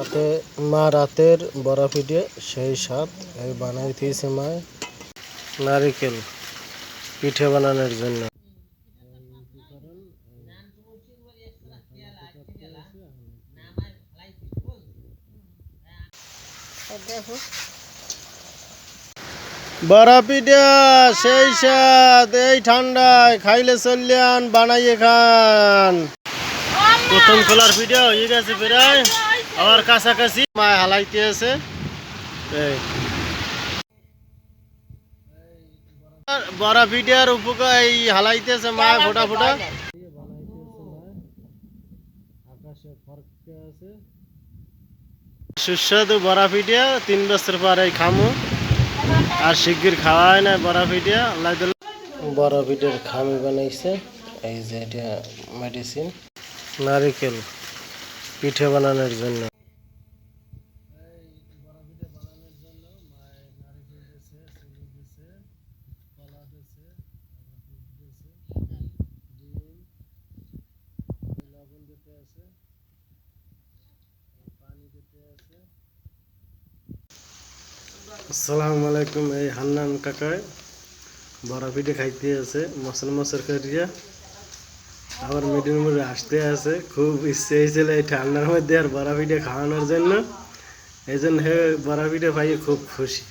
রাতে মা রাতের বড়া পিঠে সেই স্বাদ এই বানাই দিয়েছে মা নারিকেল পিঠে বানানোর জন্য। বড়া পিঠা সেই স্বাদ এই ঠান্ডায় খাইলে চললেন বানাইয়ে খান। প্রথম খোলার পিঠা হয়ে গেছে প্রায় আবার কাছাকাছি মায় হালাইতে আছে। বড়া পিঠার উপকার এই হালাইতেছে মায় ফোটা ফোটা সুস্বাদু বড়া পিঠা 3 বছর পরে খামু আর শিগগির খাওয়া হয় না বড়া পিঠা। বড়া পিঠার খামি বানাইছে এই যে এটা মেডিসিন নারিকেল পিঠে বানানোর জন্য। আসসালামু আলাইকুম। এই হান্নান কাকায় বড়া পিঠে খাইতে আছে মশলা মশলা করিয়া আবার মিডিয়ার মধ্যে আসতে আছে। খুব ইচ্ছে হয়েছিল এই ঠান্ডার মধ্যে আর বড়া পিঠে খাওয়ানোর জন্য, এই জন্য বড়া পিঠে পাইয়ে খুব খুশি।